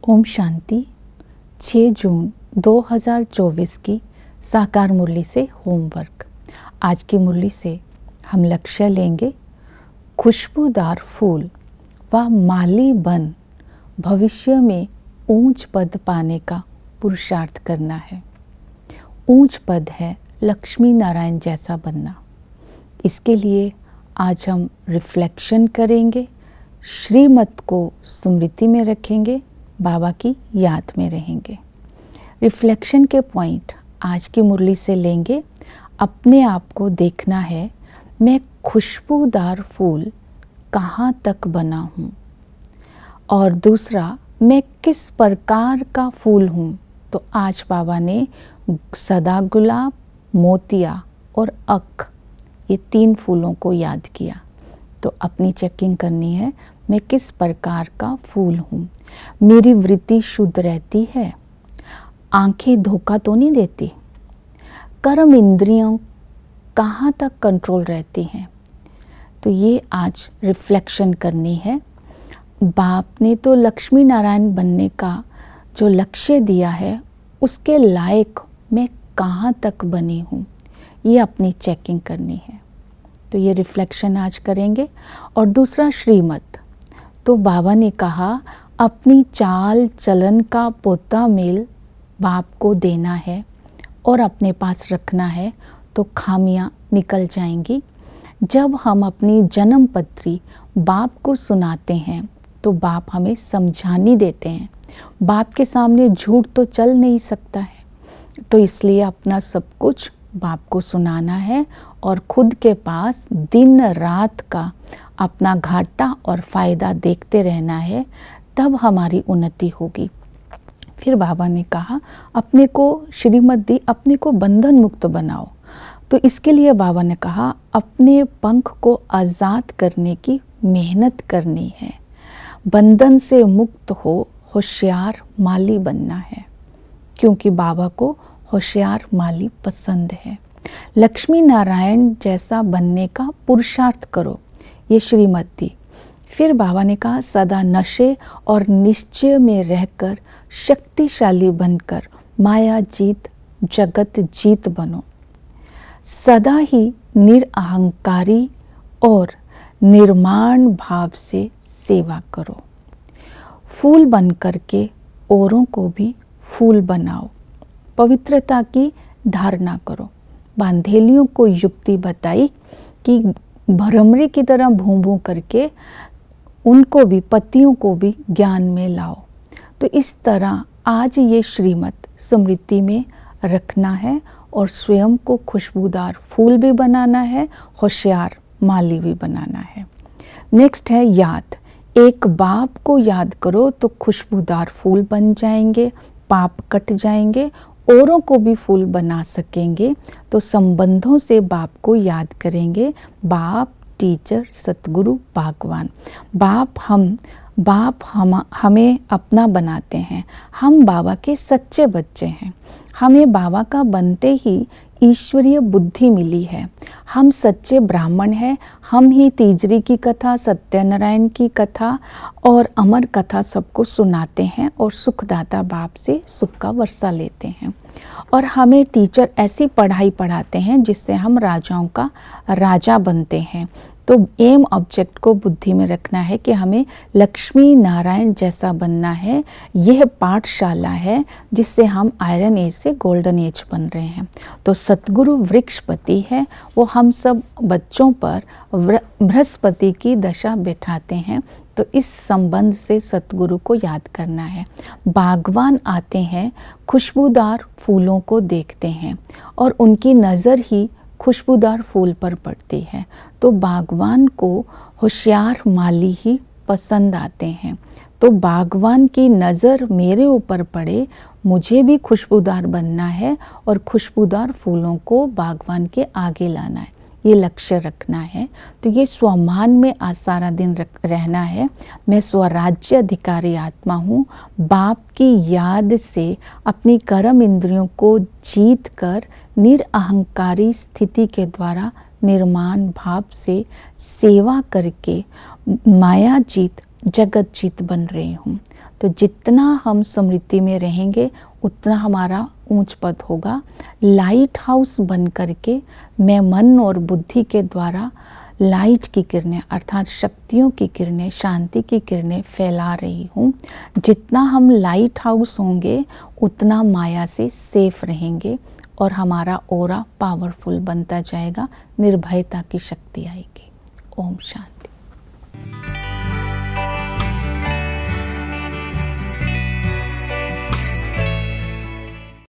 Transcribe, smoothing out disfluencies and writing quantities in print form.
ओम शांति। 6 जून 2024 की साकार मुरली से होमवर्क। आज की मुरली से हम लक्ष्य लेंगे खुशबूदार फूल व माली बन भविष्य में ऊंच पद पाने का पुरुषार्थ करना है। ऊंच पद है लक्ष्मी नारायण जैसा बनना। इसके लिए आज हम रिफ्लेक्शन करेंगे, श्रीमत को स्मृति में रखेंगे, बाबा की याद में रहेंगे। रिफ्लेक्शन के पॉइंट आज की मुरली से लेंगे। अपने आप को देखना है, मैं खुशबूदार फूल कहाँ तक बना हूँ, और दूसरा मैं किस प्रकार का फूल हूँ। तो आज बाबा ने सदा गुलाब, मोतिया और अक, ये 3 फूलों को याद किया। तो अपनी चेकिंग करनी है, मैं किस प्रकार का फूल हूँ, मेरी वृत्ति शुद्ध रहती है, आंखें धोखा तो नहीं देती, कर्म इंद्रियों कहाँ तक कंट्रोल रहती हैं। तो ये आज रिफ्लेक्शन करनी है। बाप ने तो लक्ष्मी नारायण बनने का जो लक्ष्य दिया है, उसके लायक मैं कहाँ तक बनी हूँ, ये अपनी चेकिंग करनी है। तो ये रिफ्लेक्शन आज करेंगे। और दूसरा श्रीमत, तो बाबा ने कहा अपनी चाल चलन का पोता मेल बाप को देना है और अपने पास रखना है, तो खामियां निकल जाएंगी। जब हम अपनी जन्म पत्री बाप को सुनाते हैं तो बाप हमें समझानी देते हैं। बाप के सामने झूठ तो चल नहीं सकता है, तो इसलिए अपना सब कुछ बाप को सुनाना है और खुद के पास दिन रात का अपना घाटा और फ़ायदा देखते रहना है, तब हमारी उन्नति होगी। फिर बाबा ने कहा अपने को श्रीमत दी, अपने को बंधन मुक्त बनाओ। तो इसके लिए बाबा ने कहा अपने पंख को आज़ाद करने की मेहनत करनी है। बंधन से मुक्त हो होशियार माली बनना है, क्योंकि बाबा को होशियार माली पसंद है। लक्ष्मी नारायण जैसा बनने का पुरुषार्थ करो, ये श्रीमत दी। फिर बाबा ने कहा सदा नशे और निश्चय में रहकर शक्तिशाली बनकर माया जीत जगत जीत बनो। सदा ही निरअहंकारी और निर्माण भाव से सेवा करो। फूल बनकर के औरों को भी फूल बनाओ। पवित्रता की धारणा करो। बांधेलियों को युक्ति बताई कि भ्रमरी की तरह भूं भूं करके उनको भी, पतियों को भी ज्ञान में लाओ। तो इस तरह आज ये श्रीमत स्मृति में रखना है और स्वयं को खुशबूदार फूल भी बनाना है, होशियार माली भी बनाना है। नेक्स्ट है याद। एक बाप को याद करो तो खुशबूदार फूल बन जाएंगे, पाप कट जाएंगे, औरों को भी फूल बना सकेंगे। तो संबंधों से बाप को याद करेंगे। बाप, टीचर, सतगुरु, भगवान। बाप हमें अपना बनाते हैं। हम बाबा के सच्चे बच्चे हैं। हमें बाबा का बनते ही ईश्वरीय बुद्धि मिली है। हम सच्चे ब्राह्मण हैं। हम ही तीजरी की कथा, सत्यनारायण की कथा और अमर कथा सबको सुनाते हैं और सुखदाता बाप से सुख का वर्षा लेते हैं। और हमें टीचर ऐसी पढ़ाई पढ़ाते हैं जिससे हम राजाओं का राजा बनते हैं। तो एम ऑब्जेक्ट को बुद्धि में रखना है कि हमें लक्ष्मी नारायण जैसा बनना है। यह पाठशाला है जिससे हम आयरन एज से गोल्डन एज बन रहे हैं। तो सतगुरु वृक्षपति है, वो हम सब बच्चों पर बृहस्पति की दशा बैठाते हैं। तो इस संबंध से सतगुरु को याद करना है। बागवान आते हैं, खुशबूदार फूलों को देखते हैं और उनकी नज़र ही खुशबूदार फूल पर पड़ती है। तो बागवान को होशियार माली ही पसंद आते हैं। तो बागवान की नज़र मेरे ऊपर पड़े, मुझे भी खुशबूदार बनना है और खुशबूदार फूलों को बागवान के आगे लाना है, ये लक्ष्य रखना है। तो ये स्वमान में आज सारा दिन रहना है। मैं स्वराज्य अधिकारी आत्मा हूँ। बाप की याद से अपनी कर्म इंद्रियों को जीत कर निरअहंकारी स्थिति के द्वारा निर्माण भाव से सेवा करके माया जीत जगत जीत बन रही हूँ। तो जितना हम स्मृति में रहेंगे उतना हमारा ऊंच पद होगा। लाइट हाउस बन करके मैं मन और बुद्धि के द्वारा लाइट की किरणें अर्थात शक्तियों की किरणें, शांति की किरणें फैला रही हूँ। जितना हम लाइट हाउस होंगे उतना माया से सेफ रहेंगे और हमारा ऑरा पावरफुल बनता जाएगा, निर्भयता की शक्ति आएगी। ओम शांति।